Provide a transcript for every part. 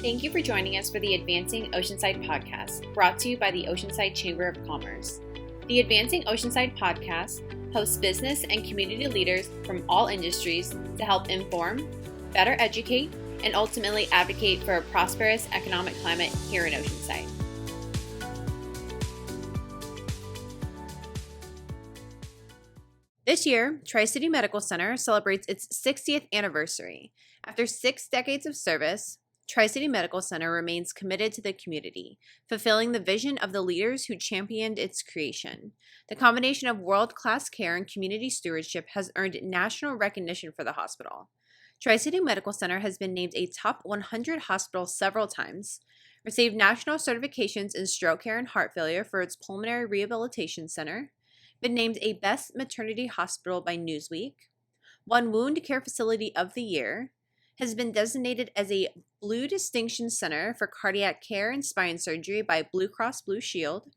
Thank you for joining us for the Advancing Oceanside Podcast, brought to you by the Oceanside Chamber of Commerce. The Advancing Oceanside Podcast hosts business and community leaders from all industries to help inform, better educate, and ultimately advocate for a prosperous economic climate here in Oceanside. This year, Tri-City Medical Center celebrates its 60th anniversary. After 6 decades of service, Tri-City Medical Center remains committed to the community, fulfilling the vision of the leaders who championed its creation. The combination of world-class care and community stewardship has earned national recognition for the hospital. Tri-City Medical Center has been named a top 100 hospital several times, received national certifications in stroke care and heart failure for its Pulmonary Rehabilitation Center, been named a Best Maternity Hospital by Newsweek, won Wound Care Facility of the Year, has been designated as a Blue Distinction Center for Cardiac Care and Spine Surgery by Blue Cross Blue Shield,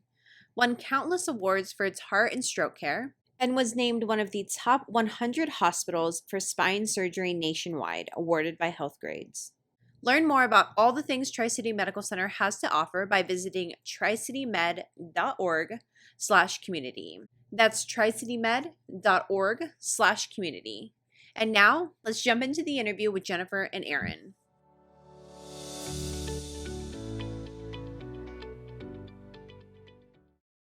won countless awards for its heart and stroke care, and was named one of the top 100 hospitals for spine surgery nationwide, awarded by Healthgrades. Learn more about all the things Tri-City Medical Center has to offer by visiting tricitymed.org/community. That's tricitymed.org/community. And now, let's jump into the interview with Jennifer and Aaron.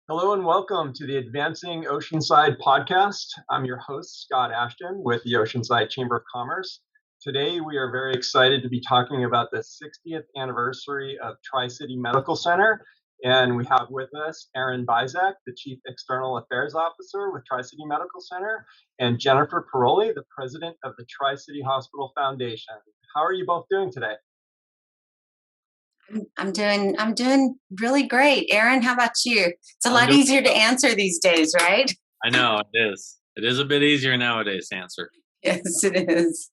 Hello and welcome to the Advancing Oceanside Podcast. I'm your host, Scott Ashton with the Oceanside Chamber of Commerce. Today, we are very excited to be talking about the 60th anniversary of Tri-City Medical Center. And we have with us Aaron Byzak, the Chief External Affairs Officer with Tri-City Medical Center, and Jennifer Paroly, the President of the Tri-City Hospital Foundation. How are you both doing today? I'm doing really great. Aaron, how about you? It's a lot easier to answer these days, right? I know it is. It is a bit easier nowadays to answer. Yes, it is.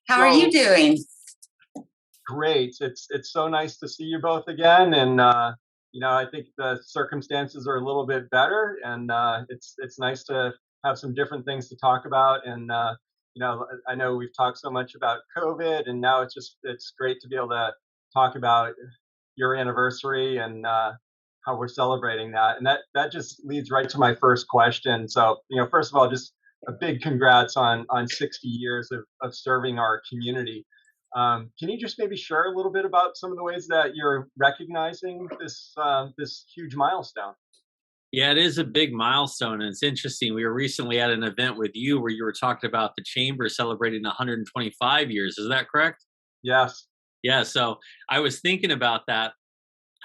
How are you doing? Great. It's so nice to see you both again, and I think the circumstances are a little bit better, and it's nice to have some different things to talk about. And I know we've talked so much about COVID, and now it's great to be able to talk about your anniversary and how we're celebrating that. And that just leads right to my first question. So first of all, just a big congrats on 60 years of serving our community. Can you just maybe share a little bit about some of the ways that you're recognizing this huge milestone? Yeah, it is a big milestone, and it's interesting. We were recently at an event with you where you were talking about the Chamber celebrating 125 years. Is that correct? Yes. Yeah, so I was thinking about that.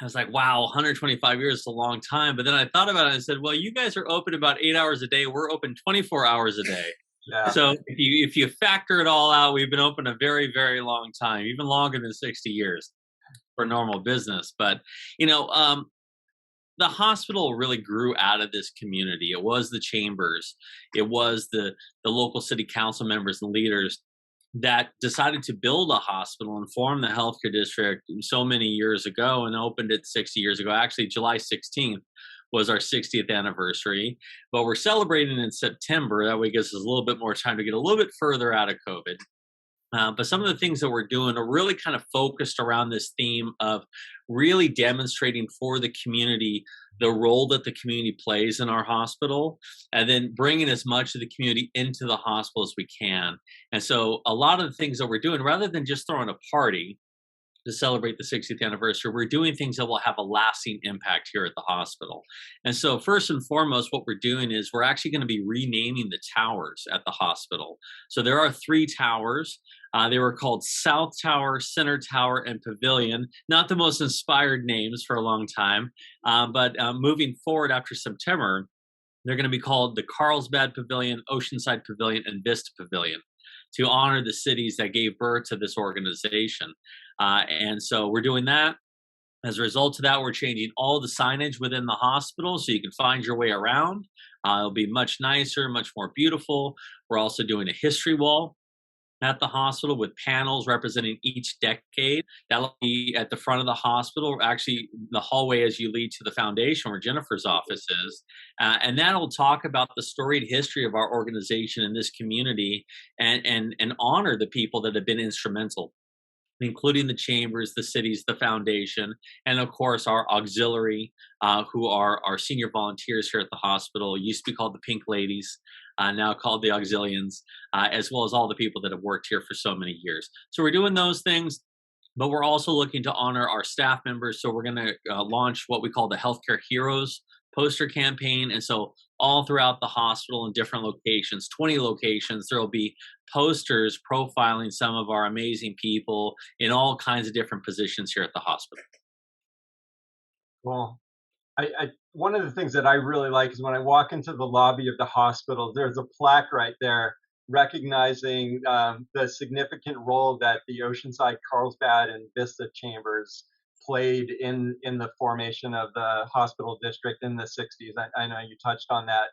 I was like, wow, 125 years is a long time. But then I thought about it and I said, well, you guys are open about 8 hours a day. We're open 24 hours a day. Yeah. So if you factor it all out, we've been open a very, very long time, even longer than 60 years for normal business. But, the hospital really grew out of this community. It was the chambers. It was the local city council members and leaders that decided to build a hospital and form the healthcare district so many years ago and opened it 60 years ago. Actually, July 16th. Was our 60th anniversary, but we're celebrating in September. That way gives us a little bit more time to get a little bit further out of COVID. But some of the things that we're doing are really kind of focused around this theme of really demonstrating for the community the role that the community plays in our hospital, and then bringing as much of the community into the hospital as we can. And so a lot of the things that we're doing, rather than just throwing a party to celebrate the 60th anniversary, we're doing things that will have a lasting impact here at the hospital. And so first and foremost, what we're doing is we're actually going to be renaming the towers at the hospital. So there are 3 towers. They were called South Tower, Center Tower, and Pavilion. Not the most inspired names for a long time, but moving forward after September, they're going to be called the Carlsbad Pavilion, Oceanside Pavilion, and Vista Pavilion, to honor the cities that gave birth to this organization. And so we're doing that. As a result of that, we're changing all the signage within the hospital so you can find your way around. It'll be much nicer, much more beautiful. We're also doing a history wall at the hospital with panels representing each decade. That'll be at the front of the hospital, actually the hallway as you lead to the foundation where Jennifer's office is. And that'll talk about the storied history of our organization in this community and honor the people that have been instrumental including the chambers, the cities, the foundation, and of course our auxiliary, who are our senior volunteers here at the hospital. Used to be called the Pink Ladies, now called the Auxilians, as well as all the people that have worked here for so many years. So we're doing those things, but we're also looking to honor our staff members. So we're going to launch what we call the Healthcare Heroes poster campaign. And so all throughout the hospital in different locations, 20 locations, there will be posters profiling some of our amazing people in all kinds of different positions here at the hospital. Well, one of the things that I really like is when I walk into the lobby of the hospital, there's a plaque right there recognizing the significant role that the Oceanside, Carlsbad, and Vista chambers played in the formation of the hospital district in the 60s. I know you touched on that.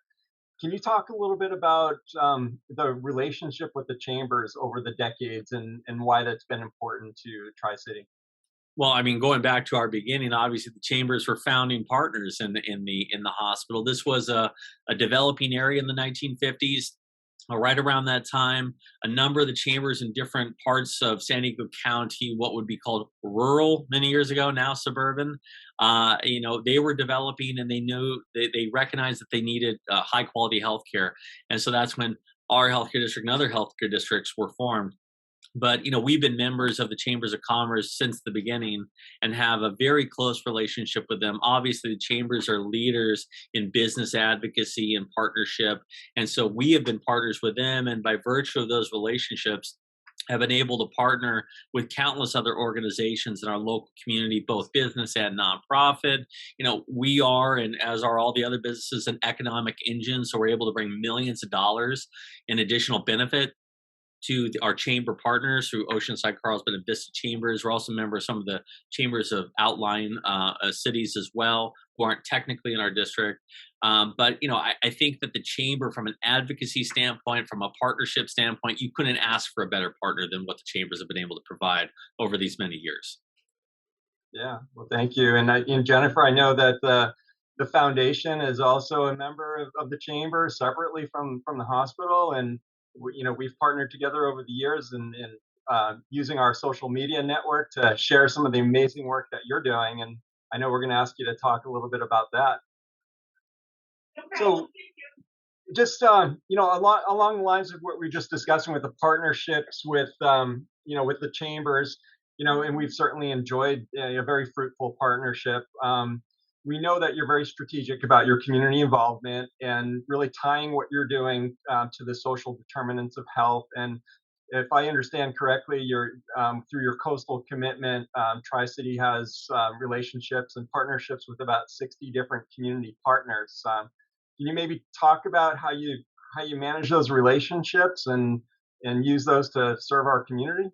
Can you talk a little bit about the relationship with the chambers over the decades and why that's been important to Tri-City? Well, I mean, going back to our beginning, obviously the chambers were founding partners in the hospital. This was a developing area in the 1950s. Right around that time, a number of the chambers in different parts of San Diego County, what would be called rural many years ago, now suburban, they were developing, and they recognized that they needed high quality healthcare. And so that's when our healthcare district and other healthcare districts were formed. But, we've been members of the Chambers of Commerce since the beginning and have a very close relationship with them. Obviously, the chambers are leaders in business advocacy and partnership. And so we have been partners with them. And by virtue of those relationships, have been able to partner with countless other organizations in our local community, both business and nonprofit. We are, and as are all the other businesses, an economic engine. So we're able to bring millions of dollars in additional benefit to our chamber partners through Oceanside, Carlsbad, and Vista chambers. We're also a member of some of the chambers of outlying cities as well, who aren't technically in our district. But I think that the chamber, from an advocacy standpoint, from a partnership standpoint, you couldn't ask for a better partner than what the chambers have been able to provide over these many years. Yeah, well, thank you. And Jennifer, I know that the foundation is also a member of the chamber separately from the hospital, and we've partnered together over the years and using our social media network to share some of the amazing work that you're doing. And I know we're going to ask you to talk a little bit about that. Okay. So just, along the lines of what we were just discussing with the partnerships with the chambers, and we've certainly enjoyed a very fruitful partnership. We know that you're very strategic about your community involvement and really tying what you're doing to the social determinants of health. And if I understand correctly, you're through your coastal commitment, Tri-City has relationships and partnerships with about 60 different community partners. Can you maybe talk about how you manage those relationships and use those to serve our community?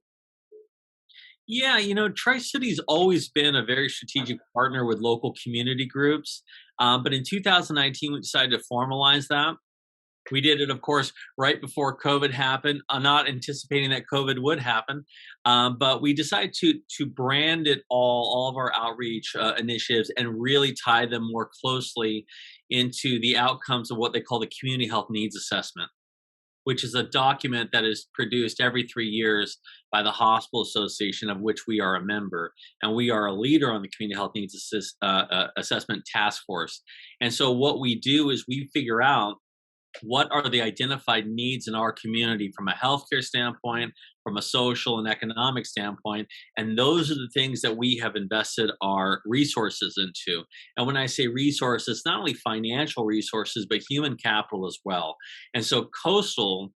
Yeah, Tri-City's always been a very strategic partner with local community groups. But in 2019, we decided to formalize that. We did it, of course, right before COVID happened, not anticipating that COVID would happen. But we decided to brand it all of our outreach initiatives, and really tie them more closely into the outcomes of what they call the Community Health Needs Assessment, which is a document that is produced every 3 years by the Hospital Association, of which we are a member. And we are a leader on the Community Health Needs Assessment Task Force. And so what we do is we figure out what are the identified needs in our community from a healthcare standpoint, from a social and economic standpoint. And those are the things that we have invested our resources into. And when I say resources, not only financial resources, but human capital as well. And so COASTAL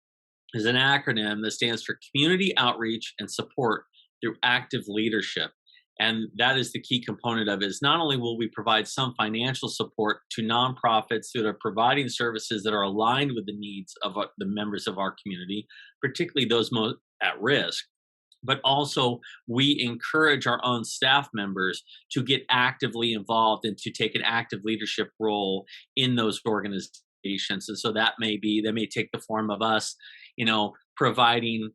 is an acronym that stands for Community Outreach and Support Through Active Leadership. And that is the key component of it. Is not only will we provide some financial support to nonprofits that are providing services that are aligned with the needs of the members of our community, particularly those most at risk, but also we encourage our own staff members to get actively involved and to take an active leadership role in those organizations. And so that may take the form of us, providing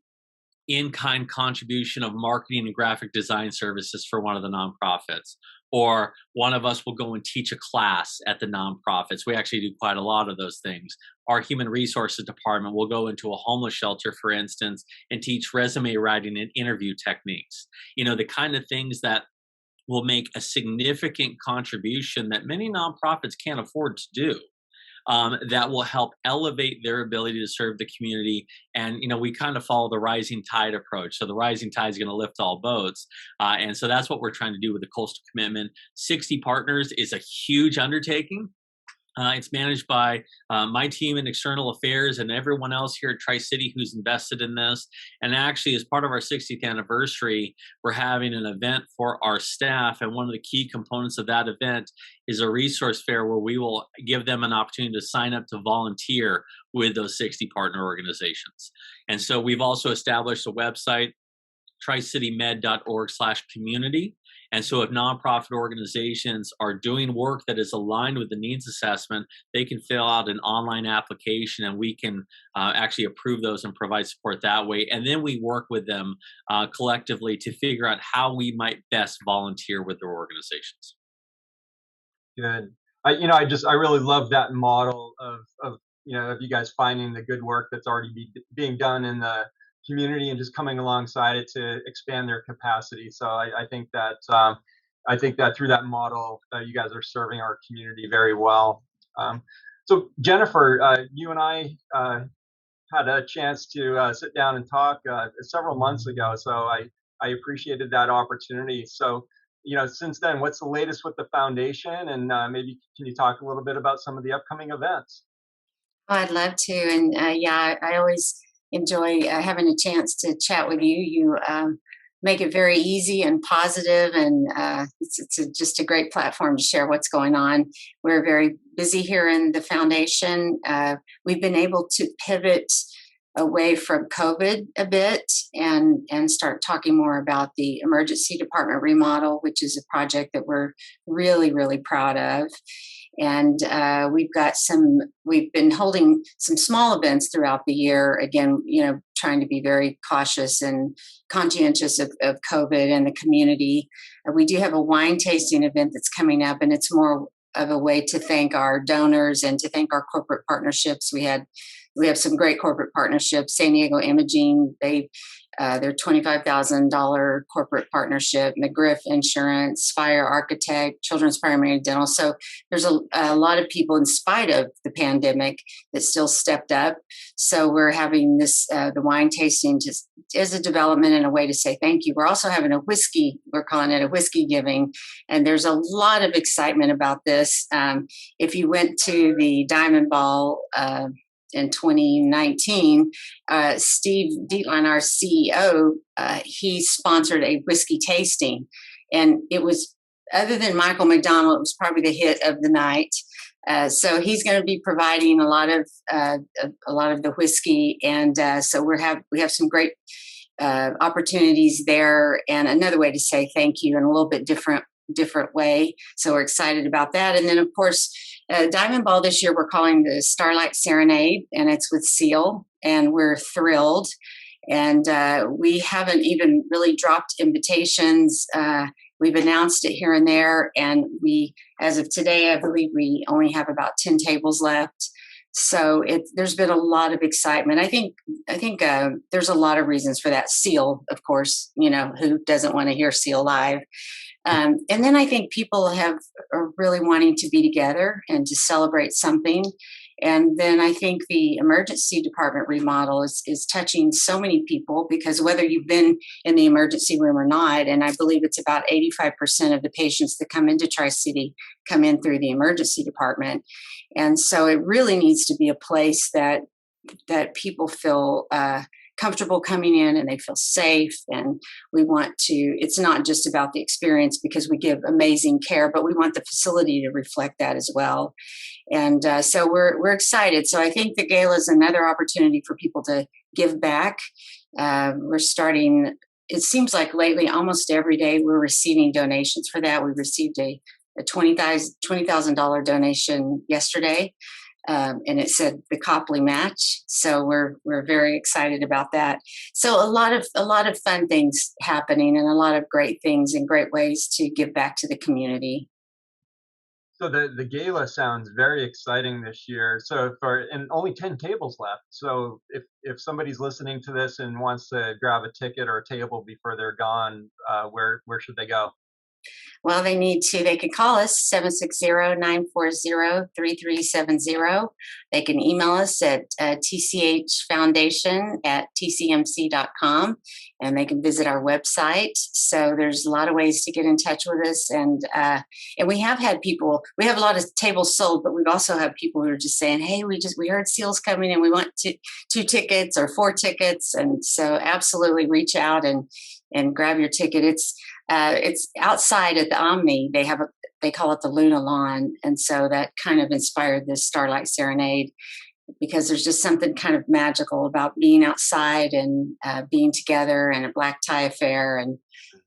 in-kind contribution of marketing and graphic design services for one of the nonprofits, or one of us will go and teach a class at the nonprofits. We actually do quite a lot of those things. Our human resources department will go into a homeless shelter, for instance, and teach resume writing and interview techniques. The kind of things that will make a significant contribution that many nonprofits can't afford to do. That will help elevate their ability to serve the community. And, we kind of follow the rising tide approach. So the rising tide is going to lift all boats. And so that's what we're trying to do with the Coastal Commitment. 60 partners is a huge undertaking. It's managed by my team in external affairs and everyone else here at Tri-City who's invested in this. And actually, as part of our 60th anniversary, we're having an event for our staff. And one of the key components of that event is a resource fair where we will give them an opportunity to sign up to volunteer with those 60 partner organizations. And so we've also established a website, tricitymed.org/community. And so if nonprofit organizations are doing work that is aligned with the needs assessment, they can fill out an online application and we can actually approve those and provide support that way. And then we work with them collectively to figure out how we might best volunteer with their organizations. Good. I really love that model of you guys finding the good work that's already being done in the community and just coming alongside it to expand their capacity. So I think that through that model, you guys are serving our community very well. So Jennifer, you and I had a chance to sit down and talk several months ago. So I appreciated that opportunity. So since then, what's the latest with the foundation? And maybe can you talk a little bit about some of the upcoming events? Oh, I'd love to. And I always enjoy having a chance to chat with you. You make it very easy and positive, and it's just a great platform to share what's going on. We're very busy here in the foundation. We've been able to pivot away from COVID a bit and start talking more about the emergency department remodel, which is a project that we're really, really proud of. And we've been holding some small events throughout the year, again, trying to be very cautious and conscientious of COVID and the community. We do have a wine tasting event that's coming up, and it's more of a way to thank our donors and to thank our corporate partnerships. We have some great corporate partnerships. San Diego Imaging, their $25,000 corporate partnership, McGriff Insurance, Fire Architect, Children's Primary Dental. So there's a lot of people, in spite of the pandemic, that still stepped up. So we're having this, the wine tasting, just as a development and a way to say thank you. We're also having a whiskey, we're calling it a whiskey giving. And there's a lot of excitement about this. If you went to the Diamond Ball, in 2019, Steve Dietlein, our CEO, he sponsored a whiskey tasting, and it was, other than Michael McDonald, it was probably the hit of the night. So he's going to be providing a lot of the whiskey, and so we have some great opportunities there, and another way to say thank you in a little bit different way. So we're excited about that. And then, of course, Diamond Ball this year, we're calling the Starlight Serenade, and it's with Seal, and we're thrilled. And we haven't even really dropped invitations. We've announced it here and there, and as of today, I believe we only have about 10 tables left. So there's been a lot of excitement. I think there's a lot of reasons for that. Seal, of course, who doesn't want to hear Seal live? And then I think people are really wanting to be together and to celebrate something. And then I think the emergency department remodel is touching so many people, because whether you've been in the emergency room or not, and I believe it's about 85% of the patients that come into Tri-City come in through the emergency department. And so it really needs to be a place that people feel comfortable coming in and they feel safe. And it's not just about the experience, because we give amazing care, but we want the facility to reflect that as well. And so we're excited. So I think the Gala is another opportunity for people to give back. We're starting, it seems like lately, almost every day we're receiving donations for that. We received a $20,000 donation yesterday. and it said the Copley match. So we're very excited about that. So a lot of fun things happening, and a lot of great things and great ways to give back to the community. So the gala sounds very exciting this year. So and only 10 tables left. So if somebody's listening to this and wants to grab a ticket or a table before they're gone, where should they go? Well, they can call us 760-940-3370. They can email us at tchfoundation@tcmc.com, and they can visit our website. So there's a lot of ways to get in touch with us. And we have had people, we have a lot of tables sold, but we've also had people who are just saying, hey, we heard SEAL's coming and we want 2 tickets or 4 tickets. And so absolutely reach out and grab your ticket. It's outside at the Omni. They call it the Luna Lawn, and so that kind of inspired this Starlight Serenade, because there's just something kind of magical about being outside and being together, and a black tie affair, and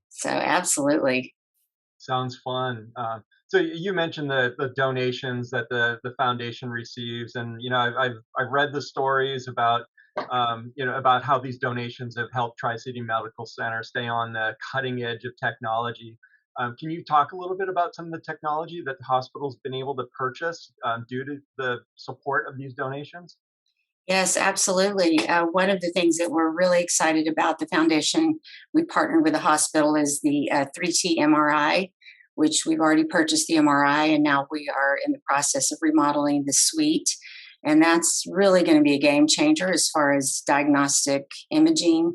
so absolutely. Sounds fun. So you mentioned the donations that the foundation receives, and I've read the stories about about how these donations have helped Tri-City Medical Center stay on the cutting edge of technology. Can you talk a little bit about some of the technology that the hospital's been able to purchase due to the support of these donations? Yes, absolutely. One of the things that we're really excited about, the foundation, we partnered with the hospital, is the 3T MRI, which we've already purchased the MRI, and now we are in the process of remodeling the suite. And that's really going to be a game changer as far as diagnostic imaging.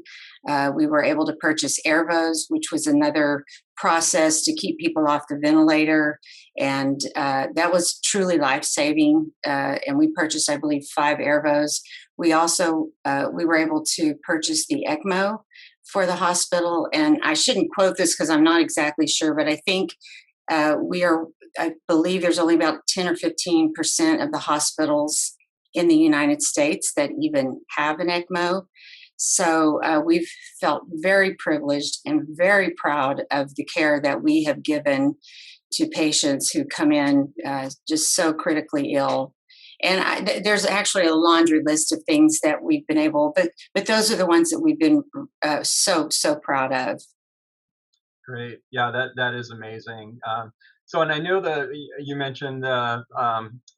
We were able to purchase Airvos, which was another process to keep people off the ventilator. And that was truly life-saving. And we purchased, I believe, 5 Airvos. We also, we were able to purchase the ECMO for the hospital. And I shouldn't quote this because I'm not exactly sure, but I think I believe there's only about 10 or 15% of the hospitals in the United States that even have an ECMO. So we've felt very privileged and very proud of the care that we have given to patients who come in just so critically ill. And there's actually a laundry list of things that we've been able, but those are the ones that we've been so proud of. Great. Yeah, that is amazing. So, and I know that you mentioned the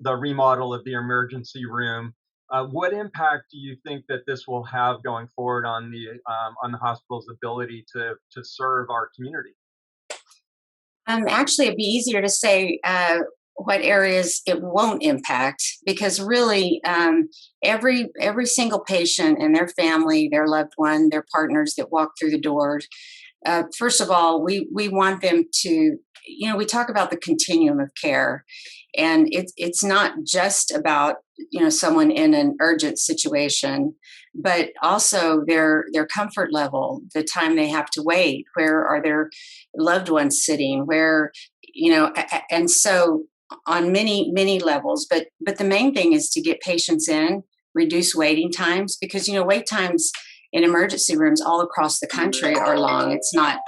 remodel of the emergency room. What impact do you think that this will have going forward on the hospital's ability to serve our community? Actually, it'd be easier to say what areas it won't impact, because really every single patient and their family, their loved one, their partners that walk through the door. First of all, we want them to, we talk about the continuum of care, and it's not just about, someone in an urgent situation, but also their comfort level, the time they have to wait, where are their loved ones sitting, where, and so on many levels. But the main thing is to get patients in, reduce waiting times, because, wait times in emergency rooms all across the country are long. It's not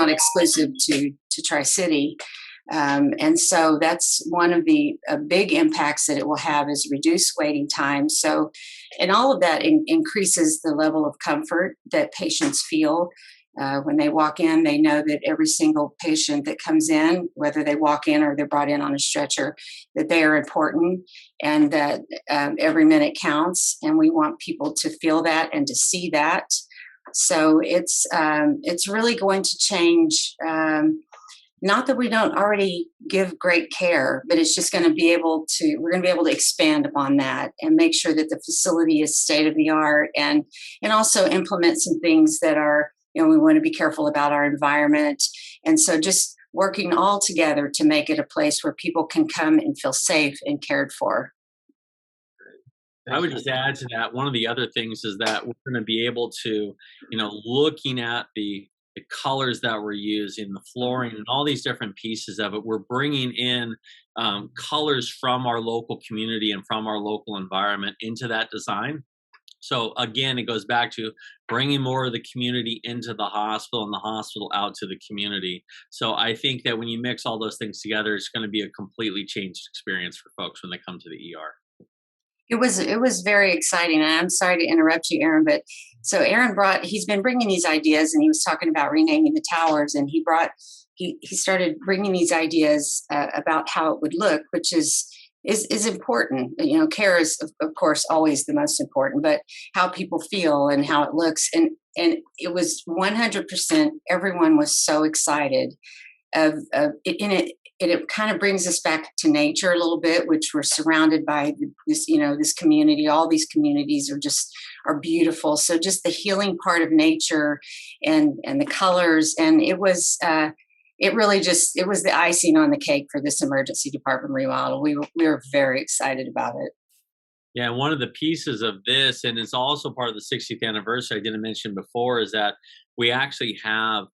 exclusive to Tri-City. And so that's one of the big impacts that it will have, is reduced waiting time. So, and all of that increases the level of comfort that patients feel. When they walk in, they know that every single patient that comes in, whether they walk in or they're brought in on a stretcher, that they are important, and that every minute counts. And we want people to feel that and to see that. So it's really going to change. Not that we don't already give great care, but it's just going to be we're going to be able to expand upon that and make sure that the facility is state of the art, and also implement some things that are, we want to be careful about our environment. And so just working all together to make it a place where people can come and feel safe and cared for. I would just add to that, one of the other things is that we're going to be able to, looking at the colors that we're using, the flooring, and all these different pieces of it, we're bringing in colors from our local community and from our local environment into that design. So again, it goes back to bringing more of the community into the hospital and the hospital out to the community. So I think that when you mix all those things together, it's going to be a completely changed experience for folks when they come to the ER. It was very exciting, and I'm sorry to interrupt you, Aaron, but so Aaron he's been bringing these ideas, and he was talking about renaming the towers, and he started bringing these ideas about how it would look, which is important. You know, care is of course always the most important, but how people feel and how it looks, and it was 100%. Everyone was so excited of it, and it kind of brings us back to nature a little bit, which we're surrounded by this, you know, this community. All these communities are beautiful. So just the healing part of nature and the colors, and it was it really it was the icing on the cake for this emergency department remodel. We were very excited about it. Yeah, one of the pieces of this, and it's also part of the 60th anniversary I didn't mention before, is that we actually have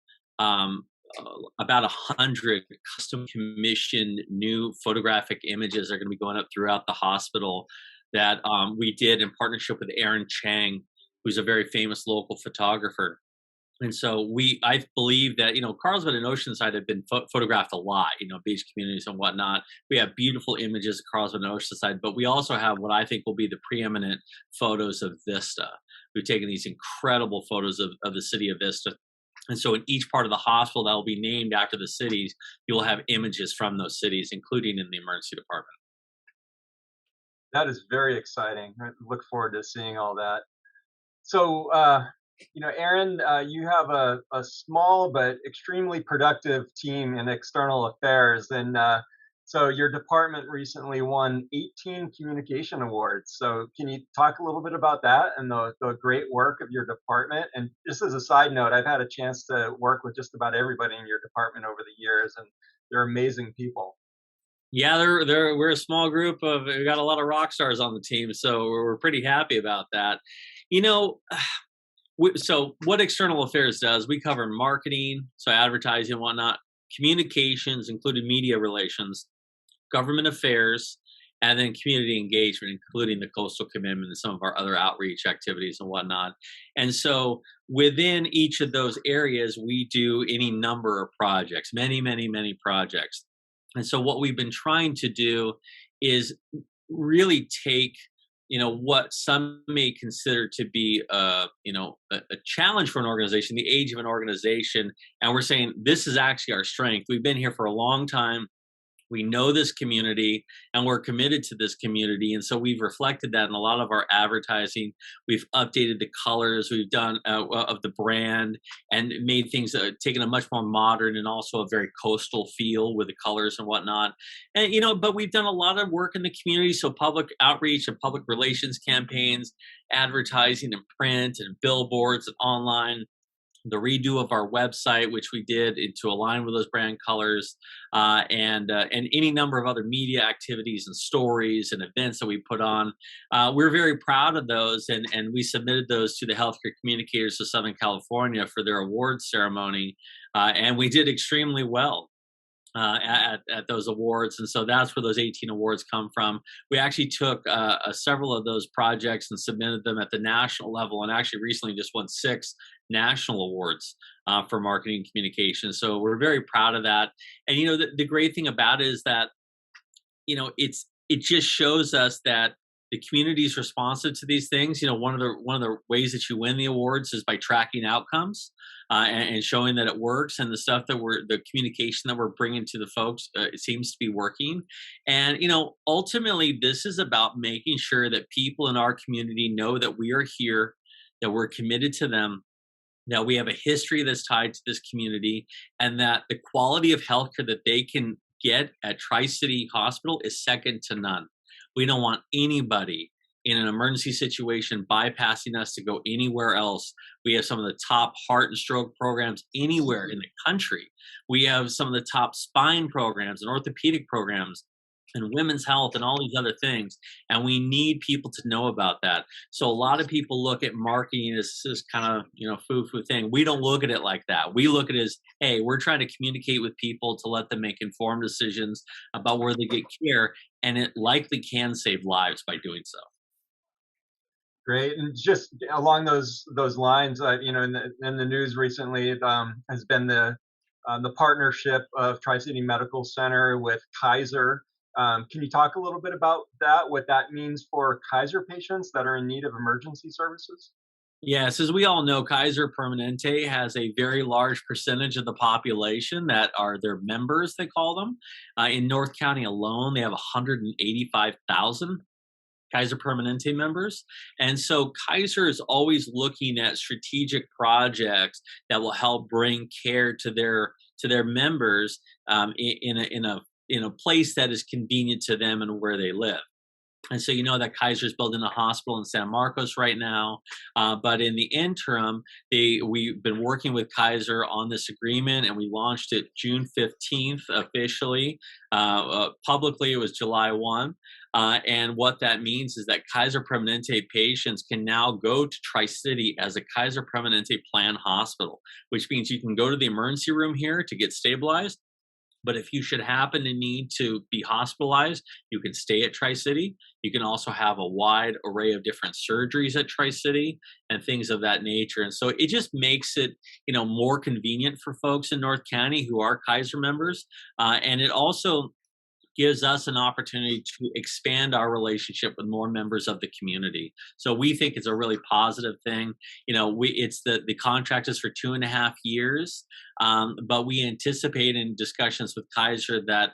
about 100 custom commissioned new photographic images that are going to be going up throughout the hospital that we did in partnership with Aaron Chang, who's a very famous local photographer. And so I believe that, you know, Carlsbad and Oceanside have been photographed a lot, you know, beach communities and whatnot. We have beautiful images of Carlsbad and Oceanside, but we also have what I think will be the preeminent photos of Vista. We've taken these incredible photos of the city of Vista. And so in each part of the hospital that will be named after the cities, you will have images from those cities, including in the emergency department. That is very exciting. I look forward to seeing all that. So, you know, Aaron, you have a small but extremely productive team in external affairs. And so your department recently won 18 communication awards. So can you talk a little bit about that and the great work of your department? And just as a side note, I've had a chance to work with just about everybody in your department over the years, and they're amazing people. Yeah, we're a small group we got a lot of rock stars on the team, so we're pretty happy about that. You know, so what external affairs does, we cover marketing, so advertising and whatnot, communications, including media relations, government affairs, and then community engagement, including the Coastal Commitment and some of our other outreach activities and whatnot. And so within each of those areas, we do any number of projects, many, many, many projects. And so what we've been trying to do is really take, you know, what some may consider to be a challenge for an organization, the age of an organization, and we're saying this is actually our strength. We've been here for a long time. We know this community and we're committed to this community. And so we've reflected that in a lot of our advertising. We've updated the colors we've done of the brand and made things, taken a much more modern and also a very coastal feel with the colors and whatnot. And, you know, but we've done a lot of work in the community. So public outreach and public relations campaigns, advertising and print and billboards and online, the redo of our website, which we did to align with those brand colors, and any number of other media activities and stories and events that we put on. We're very proud of those, and we submitted those to the Healthcare Communicators of Southern California for their awards ceremony, and we did extremely well at those awards. And so that's where those 18 awards come from. We actually took several of those projects and submitted them at the national level, and actually recently just won 6 national awards for marketing and communication. So we're very proud of that. And, you know, the great thing about it is that, you know, it just shows us that the community is responsive to these things. You know, one of the ways that you win the awards is by tracking outcomes and showing that it works, and the stuff that the communication that we're bringing to the folks, it seems to be working. And, you know, ultimately this is about making sure that people in our community know that we are here, that we're committed to them, that we have a history that's tied to this community, and that the quality of healthcare that they can get at Tri-City Hospital is second to none. We don't want anybody in an emergency situation bypassing us to go anywhere else. We have some of the top heart and stroke programs anywhere in the country. We have some of the top spine programs and orthopedic programs and women's health and all these other things. And we need people to know about that. So a lot of people look at marketing as this kind of, you know, foo-foo thing. We don't look at it like that. We look at it as, hey, we're trying to communicate with people to let them make informed decisions about where they get care. And it likely can save lives by doing so. Great. And just along those lines, you know, in the news recently has been the partnership of Tri-City Medical Center with Kaiser. Can you talk a little bit about that, what that means for Kaiser patients that are in need of emergency services? Yes, as we all know, Kaiser Permanente has a very large percentage of the population that are their members, they call them. In North County alone, they have 185,000 Kaiser Permanente members. And so Kaiser is always looking at strategic projects that will help bring care to their members in a place that is convenient to them and where they live. And so you know that Kaiser's building a hospital in San Marcos right now, but in the interim, we've been working with Kaiser on this agreement, and we launched it June 15th officially. Publicly, it was July 1. And what that means is that Kaiser Permanente patients can now go to Tri-City as a Kaiser Permanente plan hospital, which means you can go to the emergency room here to get stabilized. But if you should happen to need to be hospitalized, you can stay at Tri-City. You can also have a wide array of different surgeries at Tri-City and things of that nature. And so it just makes it, more convenient for folks in North County who are Kaiser members. And it also gives us an opportunity to expand our relationship with more members of the community. So we think it's a really positive thing. It's the contract is for 2.5 years, but we anticipate in discussions with Kaiser that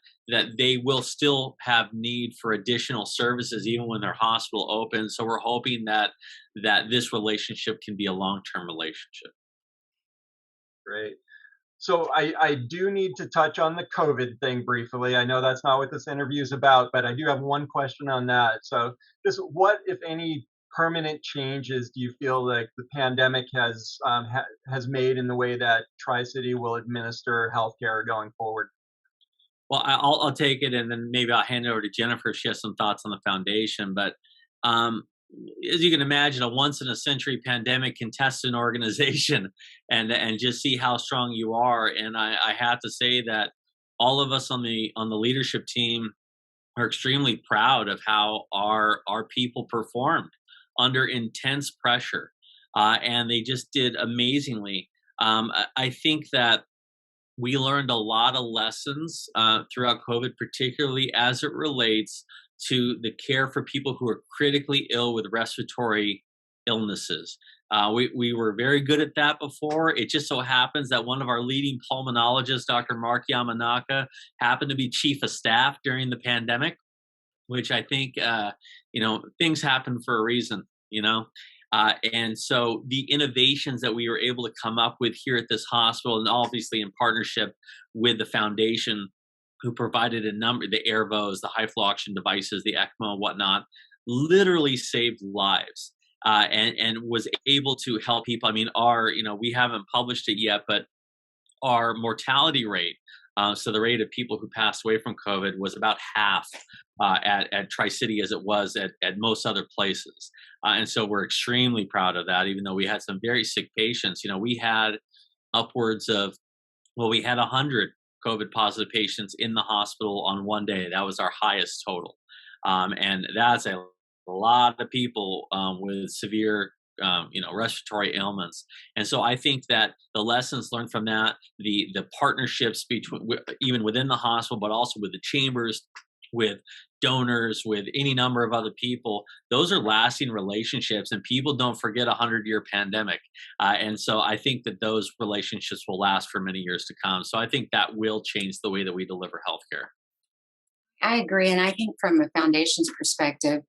they will still have need for additional services even when their hospital opens. So we're hoping that this relationship can be a long-term relationship. Great. So I do need to touch on the COVID thing briefly. I know that's not what this interview is about, but I do have one question on that. So just what, if any, permanent changes do you feel like the pandemic has made in the way that Tri-City will administer healthcare going forward? Well, I'll take it, and then maybe I'll hand it over to Jennifer if she has some thoughts on the foundation. But as you can imagine, a once-in-a-century pandemic can test an organization and just see how strong you are. And I have to say that all of us on the leadership team are extremely proud of how our people performed under intense pressure, and they just did amazingly. I think that we learned a lot of lessons throughout COVID, particularly as it relates to the care for people who are critically ill with respiratory illnesses. We were very good at that before. It just so happens that one of our leading pulmonologists, Dr. Mark Yamanaka, happened to be chief of staff during the pandemic, which I think, things happen for a reason, and so the innovations that we were able to come up with here at this hospital, and obviously in partnership with the foundation, who provided a number, the Airvos, the high flow oxygen devices, the ECMO and whatnot, literally saved lives and was able to help people. I mean, we haven't published it yet, but our mortality rate, so the rate of people who passed away from COVID, was about half at Tri-City as it was at most other places. And so we're extremely proud of that, even though we had some very sick patients. We had upwards of, we had 100 COVID positive patients in the hospital on one day. That was our highest total. And that's a lot of people with severe respiratory ailments. And so I think that the lessons learned from that, the partnerships between, even within the hospital, but also with the chambers, with donors, with any number of other people, those are lasting relationships, and people don't forget 100-year pandemic. And so I think that those relationships will last for many years to come. So I think that will change the way that we deliver healthcare. I agree. And I think from a foundation's perspective,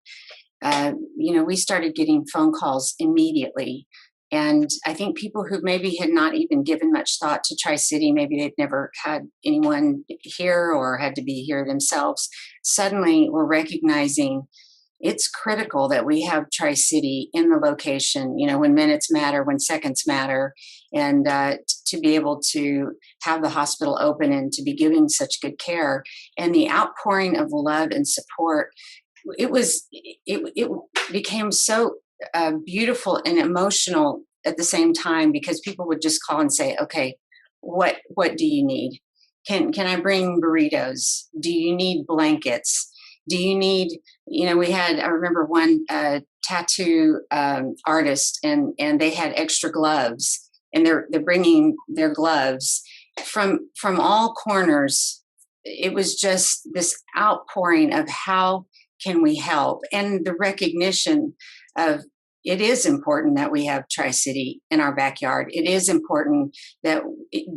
we started getting phone calls immediately. And I think people who maybe had not even given much thought to Tri-City, maybe they'd never had anyone here or had to be here themselves, suddenly were recognizing it's critical that we have Tri-City in the location, when minutes matter, when seconds matter, and to be able to have the hospital open and to be giving such good care. And the outpouring of love and support, it became so beautiful and emotional at the same time, because people would just call and say, okay, what do you need? Can I bring burritos? Do you need blankets? Do you need, I remember one tattoo artist and they had extra gloves, and they're bringing their gloves from all corners it was just this outpouring of how can we help, and the recognition of it is important that we have Tri-City in our backyard. It is important that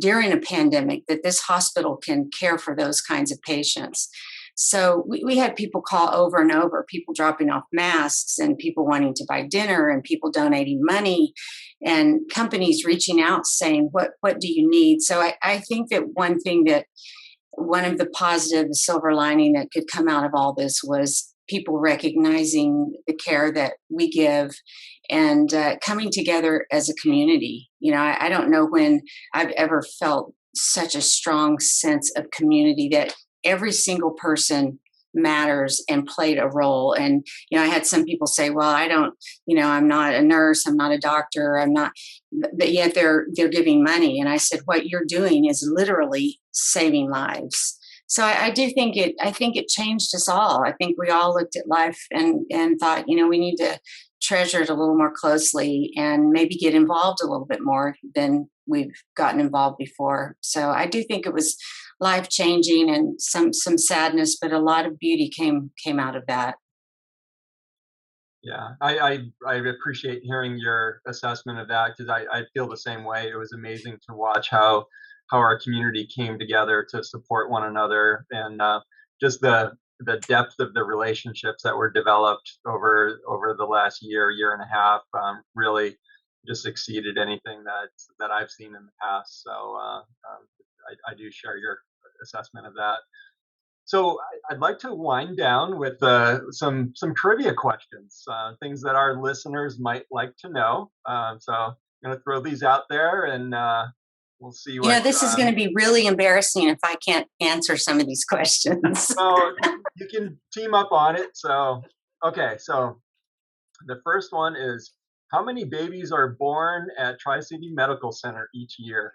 during a pandemic that this hospital can care for those kinds of patients. So we had people call over and over, people dropping off masks and people wanting to buy dinner and people donating money and companies reaching out saying, what do you need? So I think that one of the positive, the silver lining that could come out of all this was people recognizing the care that we give and coming together as a community. I don't know when I've ever felt such a strong sense of community that every single person matters and played a role. And, I had some people say, well, I don't, I'm not a nurse, I'm not a doctor, I'm not, but yet they're giving money. And I said, what you're doing is literally saving lives. So I think it changed us all. I think we all looked at life and thought, we need to treasure it a little more closely and maybe get involved a little bit more than we've gotten involved before. So I do think it was life-changing and some sadness, but a lot of beauty came out of that. Yeah, I appreciate hearing your assessment of that, because I feel the same way. It was amazing to watch how our community came together to support one another, and just the depth of the relationships that were developed over the last year and a half really just exceeded anything that I've seen in the past. So I do share your assessment of that. So I'd like to wind down with some trivia questions, things that our listeners might like to know. So I'm going to throw these out there, and we'll see what. This is going to be really embarrassing if I can't answer some of these questions. Well, you can team up on it. So, okay. So the first one is, how many babies are born at Tri-City Medical Center each year?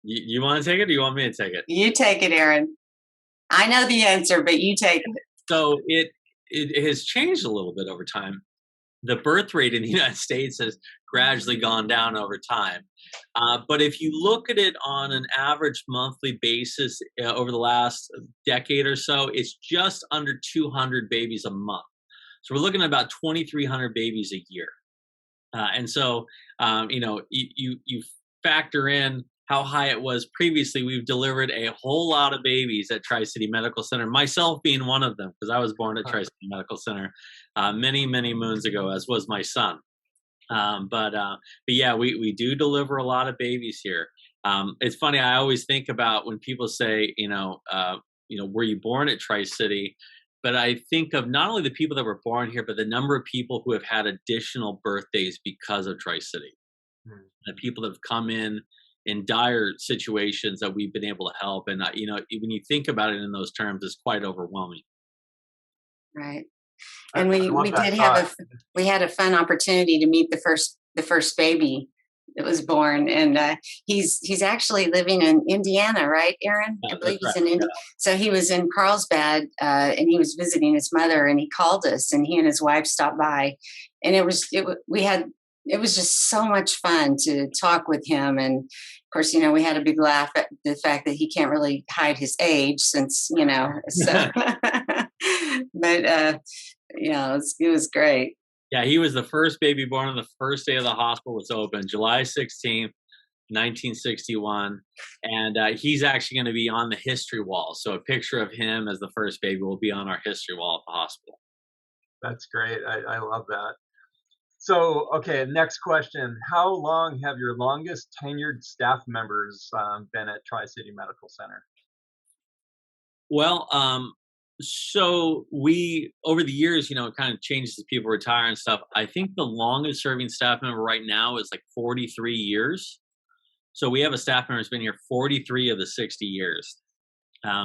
You want to take it, or you want me to take it? You take it, Aaron. I know the answer, but you take it. So it has changed a little bit over time. The birth rate in the United States has gradually gone down over time. But if you look at it on an average monthly basis over the last decade or so, it's just under 200 babies a month. So we're looking at about 2,300 babies a year. And so, you factor in how high it was previously. We've delivered a whole lot of babies at Tri-City Medical Center, myself being one of them, because I was born at Tri-City Medical Center many, many moons ago, as was my son. But yeah, we do deliver a lot of babies here. It's funny, I always think about when people say, were you born at Tri-City? But I think of not only the people that were born here, but the number of people who have had additional birthdays because of Tri-City. The people that have come in dire situations that we've been able to help. And, when you think about it in those terms, it's quite overwhelming. Right. And we had a fun opportunity to meet the first baby that was born, and he's actually living in Indiana, right, Aaron? I believe he's in Indiana. So he was in Carlsbad, and he was visiting his mother, and he called us, and he and his wife stopped by, and it was just so much fun to talk with him. And of course, we had a big laugh at the fact that he can't really hide his age since, so, but it was great. Yeah, he was the first baby born on the first day of the hospital was open, July 16th, 1961. And he's actually going to be on the history wall. So a picture of him as the first baby will be on our history wall at the hospital. That's great. I love that. So, okay, next question. How long have your longest tenured staff members been at Tri-City Medical Center? Well, so we, over the years, it kind of changes as people retire and stuff. I think the longest serving staff member right now is like 43 years. So we have a staff member who's been here 43 of the 60 years,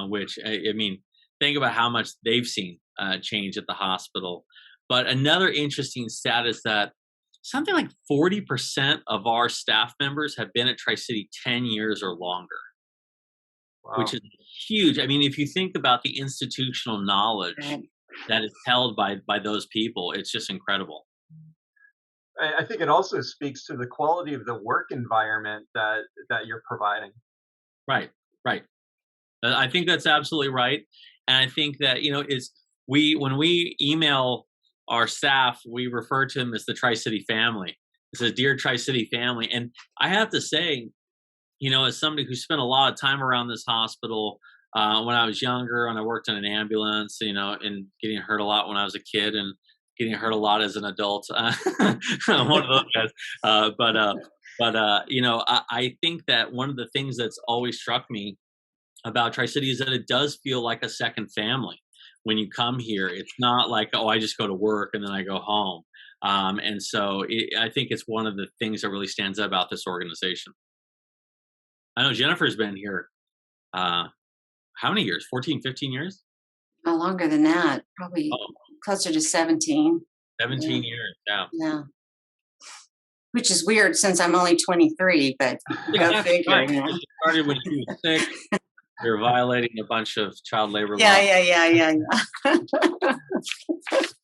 which, think about how much they've seen change at the hospital. But another interesting stat is that something like 40% of our staff members have been at Tri-City 10 years or longer, which is huge. If you think about the institutional knowledge that is held by those people, it's just incredible. I think it also speaks to the quality of the work environment that you're providing. Right. I think that's absolutely right. And I think that, when we email our staff, we refer to them as the Tri-City family. It says, "Dear Tri-City family." And I have to say, as somebody who spent a lot of time around this hospital when I was younger, and I worked in an ambulance, and getting hurt a lot when I was a kid and getting hurt a lot as an adult. I'm one of those guys. I think that one of the things that's always struck me about Tri-City is that it does feel like a second family. When you come here, it's not like, oh, I just go to work and then I go home. And so I think it's one of the things that really stands out about this organization. I know Jennifer's been here, how many years? 14, 15 years? No, longer than that, probably closer to 17. 17 years, yeah. Yeah. Which is weird since I'm only 23, but go figure. Right. You started when you were 6. You're violating a bunch of child labor laws. Yeah.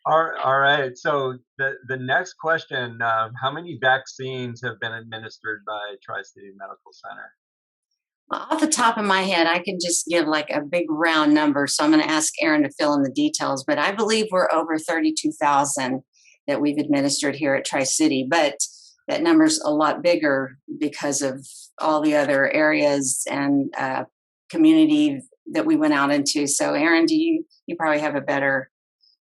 All right. So the next question, how many vaccines have been administered by Tri-City Medical Center? Well, off the top of my head, I can just give like a big round number. So I'm going to ask Aaron to fill in the details, but I believe we're over 32,000 that we've administered here at Tri-City. But that number's a lot bigger because of all the other areas and community that we went out into. So Aaron, you probably have a better.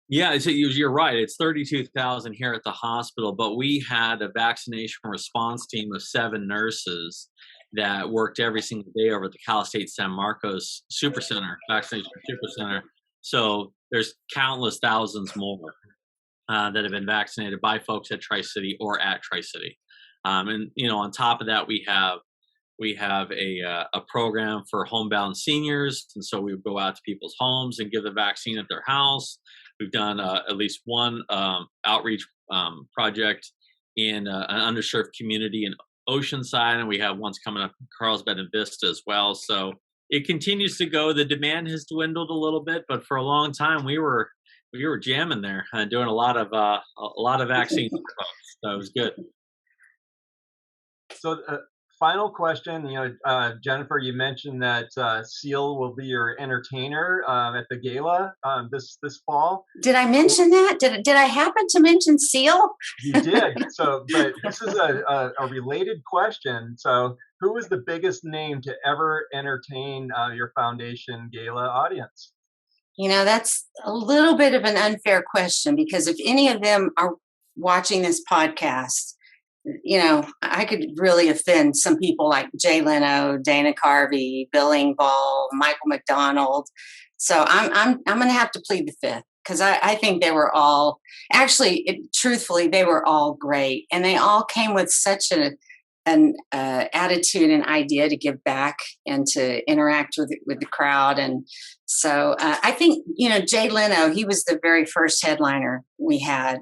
Yeah, so you're right. It's 32,000 here at the hospital, but we had a vaccination response team of 7 nurses that worked every single day over at the Cal State San Marcos Super Center, Vaccination Super Center. So there's countless thousands more that have been vaccinated by folks at Tri-City or at Tri-City. And, on top of that, we have a program for homebound seniors. And so we go out to people's homes and give the vaccine at their house. We've done at least one outreach project in an underserved community in Oceanside, and we have ones coming up in Carlsbad and Vista as well. So it continues to go. The demand has dwindled a little bit, but for a long time we were jamming there and doing a lot of vaccines for folks. So it was good. So final question, Jennifer, you mentioned that Seal will be your entertainer at the gala this fall. Did I mention that? Did I happen to mention Seal? You did. So, but this is a related question. So, who was the biggest name to ever entertain your foundation gala audience? That's a little bit of an unfair question because if any of them are watching this podcast, I could really offend some people like Jay Leno, Dana Carvey, Bill Engvall, Michael McDonald. So I'm going to have to plead the fifth because I think they were all truthfully, they were all great. And they all came with such an attitude and idea to give back and to interact with the crowd. And so I think, Jay Leno, he was the very first headliner we had.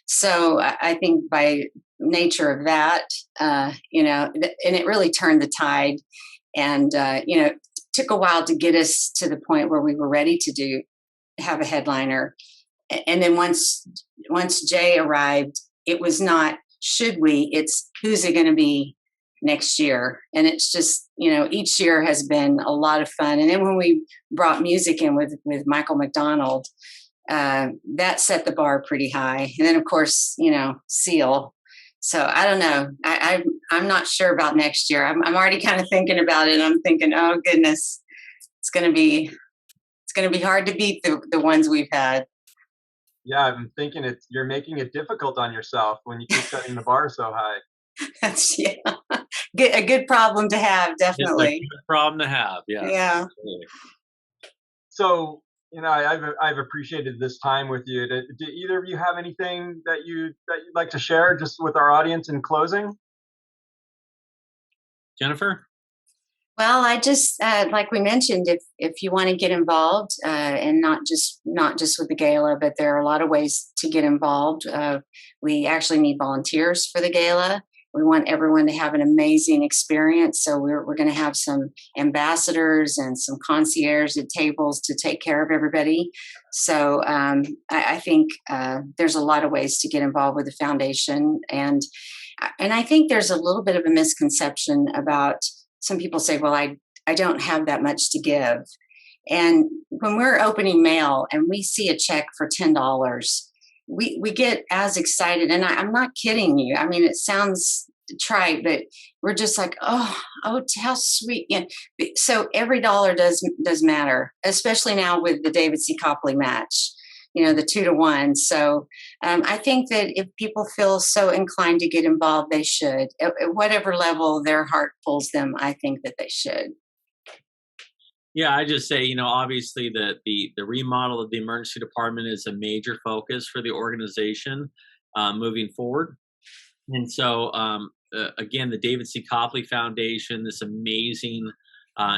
So I think by nature of that, and it really turned the tide and, took a while to get us to the point where we were ready to have a headliner. And then once Jay arrived, it was not, should we, it's who's it going to be next year? And it's just, each year has been a lot of fun. And then when we brought music in with Michael McDonald, that set the bar pretty high. And then of course, Seal. So I don't know. I'm not sure about next year. I'm already kind of thinking about it. I'm thinking, oh goodness, it's going to be hard to beat the ones we've had. Yeah, I'm thinking you're making it difficult on yourself when you keep setting the bar so high. That's a good problem to have, definitely. It's a good problem to have, yeah. Yeah. Absolutely. So, I've appreciated this time with you. Do either of you have anything that you'd like to share just with our audience in closing? Jennifer? Well, I just like we mentioned, if you want to get involved, and not just with the gala, but there are a lot of ways to get involved. We actually need volunteers for the gala. We want everyone to have an amazing experience. So we're going to have some ambassadors and some concierges at tables to take care of everybody. So I think there's a lot of ways to get involved with the foundation. And I think there's a little bit of a misconception about, some people say, well, I don't have that much to give. And when we're opening mail and we see a check for $10, we get as excited. And I'm not kidding you. I mean, it sounds trite, but we're just like, oh, how sweet. And so every dollar does matter, especially now with the David C. Copley match, the 2-to-1. So I think that if people feel so inclined to get involved, they should. At whatever level their heart pulls them, I think that they should. Yeah, I just say, obviously the remodel of the emergency department is a major focus for the organization moving forward. And so, again, the David C. Copley Foundation, this amazing,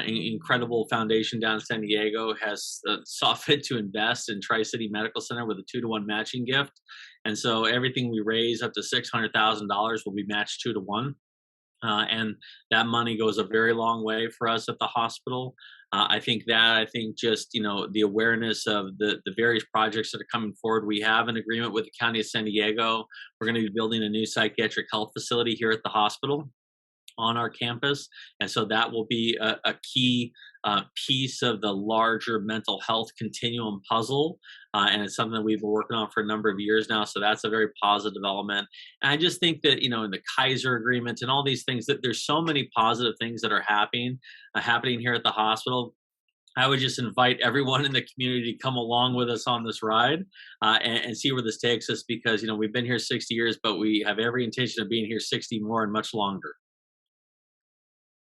incredible foundation down in San Diego, has saw fit to invest in Tri-City Medical Center with a 2-to-1 matching gift. And so everything we raise up to $600,000 will be matched 2-to-1. And that money goes a very long way for us at the hospital. I think just, the awareness of the various projects that are coming forward. We have an agreement with the County of San Diego. We're going to be building a new psychiatric health facility here at the hospital on our campus. And so that will be a key piece of the larger mental health continuum puzzle. And it's something that we've been working on for a number of years now. So that's a very positive development. And I just think that, in the Kaiser agreement and all these things, that there's so many positive things that are happening here at the hospital. I would just invite everyone in the community to come along with us on this ride and see where this takes us, because, we've been here 60 years, but we have every intention of being here 60 more and much longer.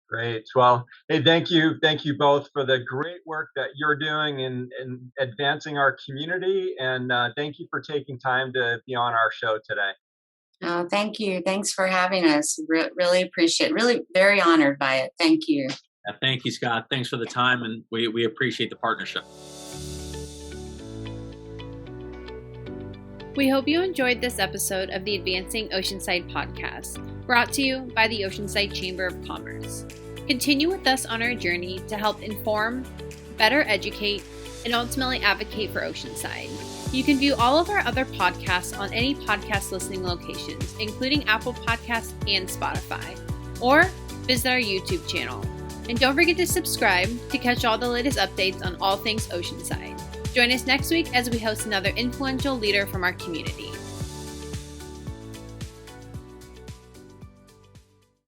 Great. Well, hey, thank you both for the great work that you're doing in advancing our community, and thank you for taking time to be on our show today. Oh, thank you. Thanks for having us. Really appreciate it. Really very honored by it. Thank you. Yeah, thank you, Scott. Thanks for the time, and we appreciate the partnership. We hope you enjoyed this episode of the Advancing Oceanside Podcast, brought to you by the Oceanside Chamber of Commerce. Continue with us on our journey to help inform, better educate, and ultimately advocate for Oceanside. You can view all of our other podcasts on any podcast listening locations, including Apple Podcasts and Spotify, or visit our YouTube channel. And don't forget to subscribe to catch all the latest updates on all things Oceanside. Join us next week as we host another influential leader from our community.